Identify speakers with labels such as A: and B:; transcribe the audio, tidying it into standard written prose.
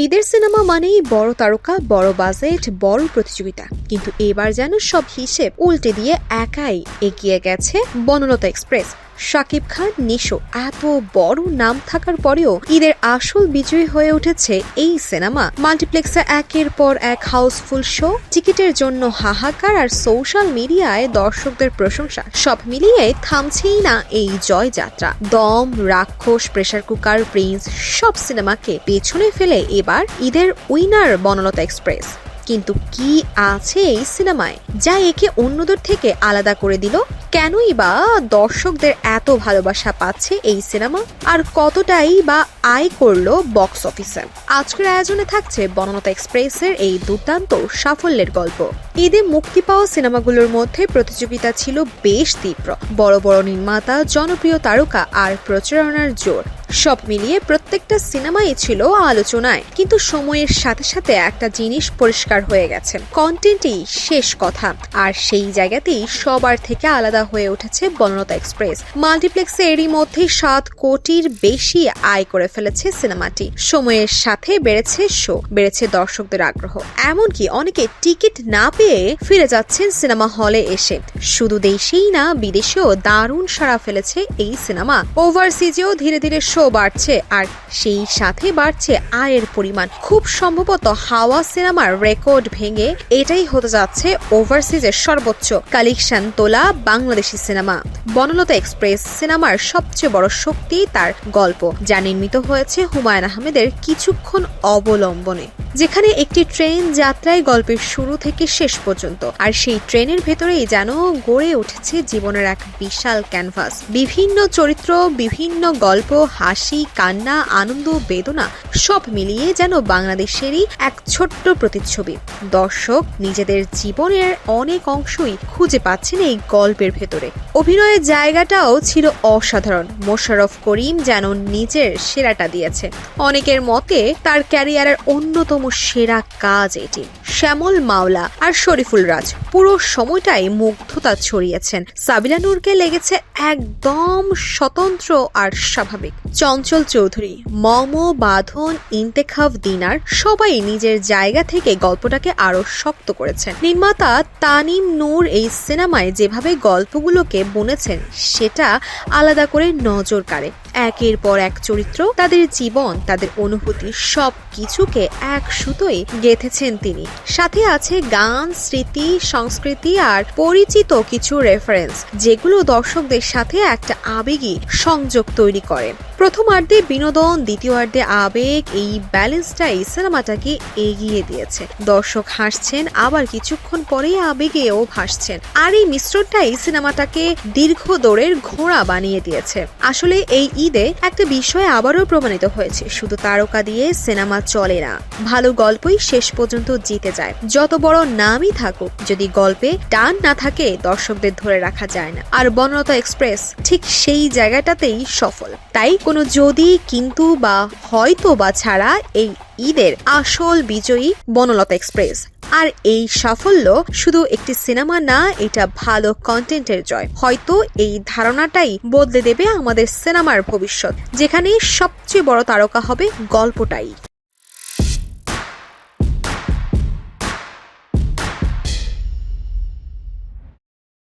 A: ঈদের সিনেমা মানেই বড় তারকা, বড় বাজেট, বড় প্রতিযোগিতা। কিন্তু এবার যেন সব হিসেব উল্টে দিয়ে একাই এগিয়ে গেছে বনলতা এক্সপ্রেস। শাকিব খান, নিশো এত বড় নাম থাকার পরেও ঈদের আসল বিজয়ী হয়ে উঠেছে এই সিনেমা। মাল্টিপ্লেক্সে একের পর এক হাউসফুল শো, টিকিটের জন্য হাহাকার আর সোশ্যাল মিডিয়ায় দর্শকদের প্রশংসা, সব মিলিয়ে থামছেই না এই জয়যাত্রা। দম, রাক্ষস, প্রেসার কুকার, প্রিন্স সব সিনেমাকে পেছনে ফেলে এবার ঈদের উইনার বনলতা এক্সপ্রেস। কিন্তু কি আছে এই সিনেমায় যা একে অন্যদের থেকে আলাদা করে দিল? কেনই বা দর্শকদের এত ভালোবাসা পাচ্ছে এই সিনেমা, আর কতটাই বা আয় করলো বক্স অফিসে? আজকের আয়োজনে থাকছে বনলতা এক্সপ্রেসের এই দুর্দান্ত সাফল্যের গল্প। ঈদে মুক্তি পাওয়া সিনেমাগুলোর মধ্যে প্রতিযোগিতা ছিল বেশ তীব্র। বড় বড় নির্মাতা, জনপ্রিয় তারকা আর প্রচারণার জোর, সব মিলিয়ে প্রত্যেকটা সিনেমাই ছিল আলোচনায়। কিন্তু সময়ের সাথে সাথে একটা জিনিস পরিষ্কার হয়ে গেছে, কন্টেন্টই শেষ কথা। আর সেই জায়গাতেই সবার থেকে আলাদা হয়ে উঠেছে বনলতা এক্সপ্রেস। মাল্টিপ্লেক্সে এরই মধ্যে 7 কোটির বেশি আয় করে ফেলেছে সিনেমাটি। সময়ের সাথে বেড়েছে শো, বেড়েছে দর্শকদের আগ্রহ, এমনকি অনেকে টিকিট না পেয়ে ফিরে যাচ্ছেন সিনেমা হলে এসে। শুধু দেশেই না, বিদেশেও দারুণ সাড়া ফেলেছে এই সিনেমা। ওভারসিজেও ধীরে ধীরে শো বাড়ছে, আর সেই সাথে বাড়ছে আয়ের পরিমাণ। খুব সম্ভবত হাওয়া সিনেমার রেকর্ড ভেঙে এটাই হতে যাচ্ছে ওভারসিজের সর্বোচ্চ কালেকশন তোলা বাংলাদেশি সিনেমা। বনলতা এক্সপ্রেস সিনেমার সবচেয়ে বড় শক্তি তার গল্প, যা নির্মিত হয়েছে হুমায়ুন আহমেদের কিছুক্ষণ অবলম্বনে, যেখানে একটি ট্রেন যাত্রায় গল্পের শুরু থেকে শেষ পর্যন্ত। আর সেই ট্রেনের ভেতরেই যেন গড়ে উঠেছে জীবনের এক বিশাল ক্যানভাস। বিভিন্ন চরিত্র, বিভিন্ন গল্প, হাসি, কান্না, আনন্দ, বেদনা সব মিলিয়ে যেন বাংলাদেশেরই এক ছোট্ট প্রতিচ্ছবি। দর্শক নিজেদের জীবনের অনেক অংশই খুঁজে পাচ্ছেন এই গল্পের ভেতরে। অভিনয়ের জায়গাটাও ছিল অসাধারণ। মোশাররফ করিম যেন নিজের সেরাটা দিয়েছে। অনেকের মতে তার ক্যারিয়ারের অন্যতম সেরা কাজ এটি। শ্যামল মাওলা আর শরীফুল রাজ পুরো সময়টাই মুগ্ধতা ছড়িয়েছেন। সাবিলা নূরকে লেগেছে একদম স্বতন্ত্র আর স্বাভাবিক। চঞ্চল চৌধুরী, মম, বাঁধন, ইন্তেখাব, দিনার সবাই নিজের জায়গা থেকে গল্পটাকে আরো শক্ত করেছেন। নির্মাতা তানিম নূর এই সিনেমায় যেভাবে গল্পগুলোকে বুনেছেন সেটা আলাদা করে নজর কাড়ে। একের পর এক চরিত্র, তাদের জীবন, তাদের অনুভূতি সব কিছুকে এক সুতোয় গেঁথেছেন তিনি। সাথে আছে গান, স্মৃতি, সংস্কৃতি আর পরিচিত কিছু রেফারেন্স, যেগুলো দর্শকদের সাথে একটা আবেগী সংযোগ তৈরি করে। প্রথমার্ধে বিনোদন, দ্বিতীয়ার্ধে আবেগ, এই ব্যালেন্সটাই সিনেমাটাকে এগিয়ে দিয়েছে। দর্শক হাসছেন, আবার কিছুক্ষণ পরেই আবেগেও ভাসছেন, আর এই মিশ্রণটাই সিনেমাটাকে দীর্ঘ দৌড়ের ঘোড়া বানিয়ে দিয়েছে। আসলে এই ঈদে একটা বিষয় আবারও প্রমাণিত হয়েছে, শুধু তারকা দিয়ে সিনেমা চলে না, ভালো গল্পই শেষ পর্যন্ত জিতে যায়। যত বড় নামই থাকুক, যদি গল্পে টান না থাকে দর্শকদের ধরে রাখা যায় না। আর বনলতা এক্সপ্রেস ঠিক সেই জায়গাটাতেই সফল। তাই কোনো যদি, কিন্তু বা হয়তো বা ছাড়া এই ঈদের আসল বিজয়ী বনলতা এক্সপ্রেস। আর এই সাফল্য শুধু একটি সিনেমা না, এটা ভালো কন্টেন্টের জয়। হয়তো এই ধারণাটাই বদলে দেবে আমাদের সিনেমার ভবিষ্যৎ, যেখানে সবচেয়ে বড় তারকা হবে গল্পটাই।